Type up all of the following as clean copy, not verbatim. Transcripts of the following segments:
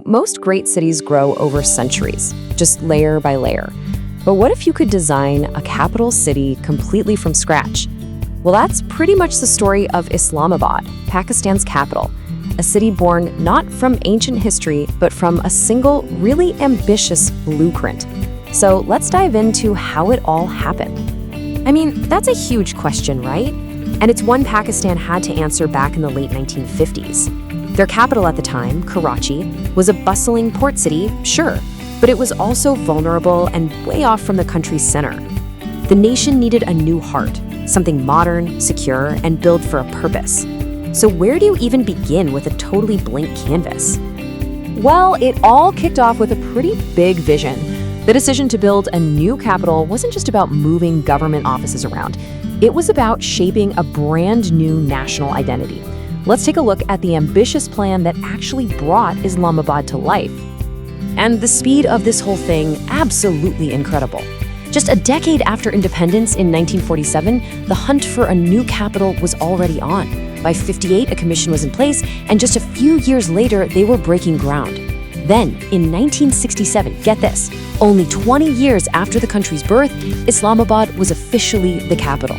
Most great cities grow over centuries, just layer by layer. But what if you could design a capital city completely from scratch? Well, that's pretty much the story of Islamabad, Pakistan's capital, a city born not from ancient history, but from a single, really ambitious blueprint. So let's dive into how it all happened. I mean, that's a huge question, right? And it's one Pakistan had to answer back in the late 1950s. Their capital at the time, Karachi, was a bustling port city, sure, but it was also vulnerable and way off from the country's center. The nation needed a new heart, something modern, secure, and built for a purpose. So where do you even begin with a totally blank canvas? Well, it all kicked off with a pretty big vision. The decision to build a new capital wasn't just about moving government offices around. It was about shaping a brand new national identity. Let's take a look at the ambitious plan that actually brought Islamabad to life. And the speed of this whole thing, absolutely incredible. Just a decade after independence in 1947, the hunt for a new capital was already on. By 1958, a commission was in place, and just a few years later, they were breaking ground. Then, in 1967, get this, only 20 years after the country's birth, Islamabad was officially the capital.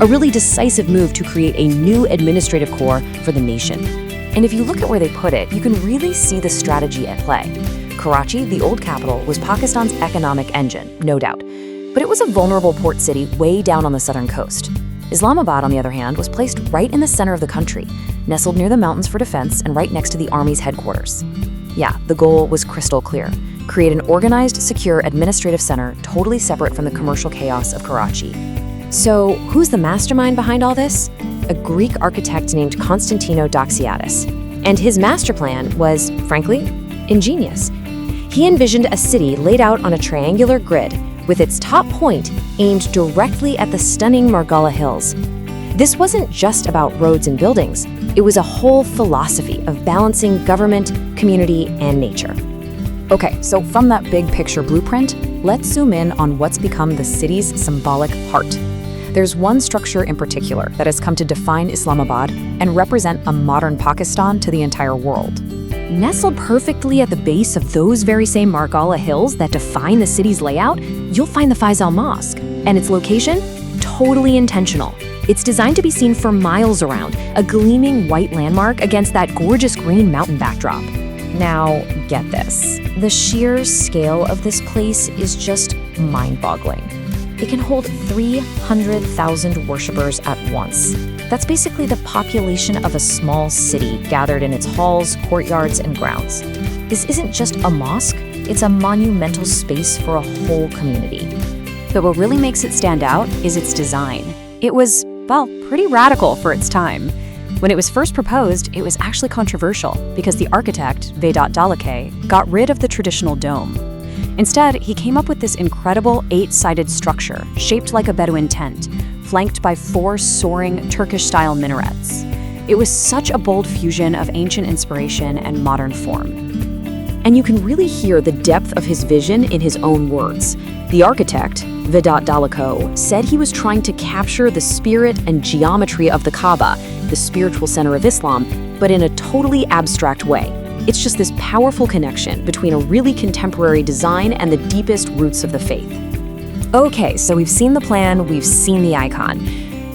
A really decisive move to create a new administrative core for the nation. And if you look at where they put it, you can really see the strategy at play. Karachi, the old capital, was Pakistan's economic engine, no doubt. But it was a vulnerable port city way down on the southern coast. Islamabad, on the other hand, was placed right in the center of the country, nestled near the mountains for defense and right next to the army's headquarters. Yeah, the goal was crystal clear. Create an organized, secure administrative center totally separate from the commercial chaos of Karachi. So, who's the mastermind behind all this? A Greek architect named Konstantinos Doxiadis. And his master plan was, frankly, ingenious. He envisioned a city laid out on a triangular grid with its top point aimed directly at the stunning Margalla Hills. This wasn't just about roads and buildings. It was a whole philosophy of balancing government, community, and nature. Okay, so from that big picture blueprint, let's zoom in on what's become the city's symbolic heart. There's one structure in particular that has come to define Islamabad and represent a modern Pakistan to the entire world. Nestled perfectly at the base of those very same Margalla Hills that define the city's layout, you'll find the Faisal Mosque. And its location? Totally intentional. It's designed to be seen for miles around, a gleaming white landmark against that gorgeous green mountain backdrop. Now, get this. The sheer scale of this place is just mind-boggling. It can hold 300,000 worshippers at once. That's basically the population of a small city gathered in its halls, courtyards, and grounds. This isn't just a mosque, it's a monumental space for a whole community. But what really makes it stand out is its design. It was, pretty radical for its time. When it was first proposed, it was actually controversial because the architect, Vedat Dalake, got rid of the traditional dome. Instead, he came up with this incredible 8-sided structure shaped like a Bedouin tent, flanked by 4 soaring Turkish-style minarets. It was such a bold fusion of ancient inspiration and modern form. And you can really hear the depth of his vision in his own words. The architect, Vedat Dalake, said he was trying to capture the spirit and geometry of the Kaaba, the spiritual center of Islam, but in a totally abstract way. It's just this powerful connection between a really contemporary design and the deepest roots of the faith. Okay, so we've seen the plan, we've seen the icon.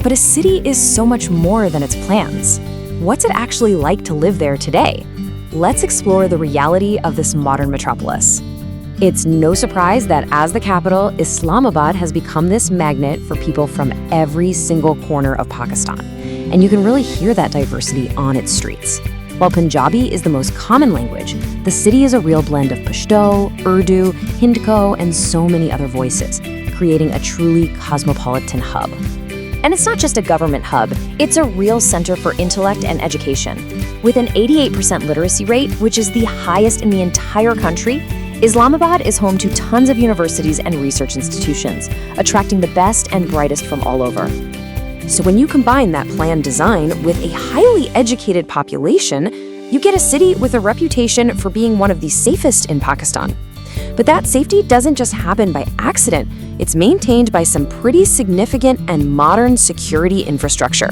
But a city is so much more than its plans. What's it actually like to live there today? Let's explore the reality of this modern metropolis. It's no surprise that as the capital, Islamabad has become this magnet for people from every single corner of Pakistan. And you can really hear that diversity on its streets. While Punjabi is the most common language, the city is a real blend of Pashto, Urdu, Hindko, and so many other voices, creating a truly cosmopolitan hub. And it's not just a government hub, it's a real center for intellect and education. With an 88% literacy rate, which is the highest in the entire country, Islamabad is home to tons of universities and research institutions, attracting the best and brightest from all over. So when you combine that planned design with a highly educated population, you get a city with a reputation for being one of the safest in Pakistan. But that safety doesn't just happen by accident. It's maintained by some pretty significant and modern security infrastructure.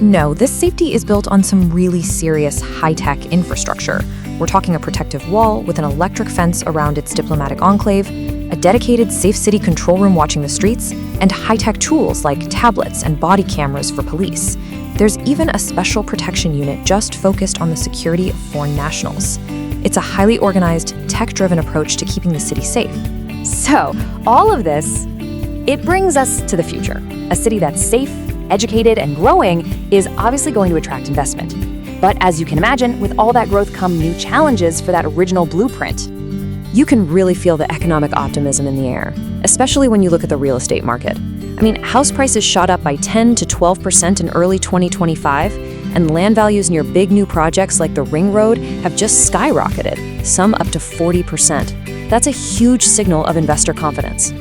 No, this safety is built on some really serious high-tech infrastructure. We're talking a protective wall with an electric fence around its diplomatic enclave, a dedicated safe city control room watching the streets, and high-tech tools like tablets and body cameras for police. There's even a special protection unit just focused on the security of foreign nationals. It's a highly organized, tech-driven approach to keeping the city safe. So, all of this, it brings us to the future. A city that's safe, educated, and growing is obviously going to attract investment. But as you can imagine, with all that growth come new challenges for that original blueprint. You can really feel the economic optimism in the air, especially when you look at the real estate market. I mean, house prices shot up by 10 to 12% in early 2025, and land values near big new projects like the Ring Road have just skyrocketed, some up to 40%. That's a huge signal of investor confidence.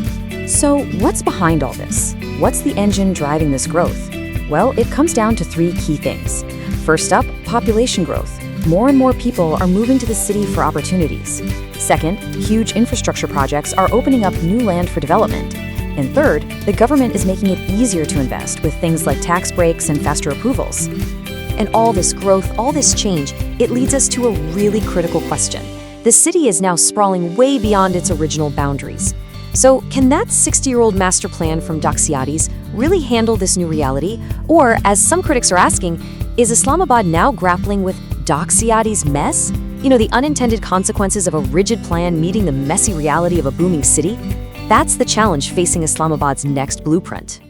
So what's behind all this? What's the engine driving this growth? Well, it comes down to three key things. First up, population growth. More and more people are moving to the city for opportunities. Second, huge infrastructure projects are opening up new land for development. And third, the government is making it easier to invest with things like tax breaks and faster approvals. And all this growth, all this change, it leads us to a really critical question. The city is now sprawling way beyond its original boundaries. So can that 60-year-old master plan from Doxiades really handle this new reality? Or, as some critics are asking, is Islamabad now grappling with Doxiades' mess? You know, the unintended consequences of a rigid plan meeting the messy reality of a booming city? That's the challenge facing Islamabad's next blueprint.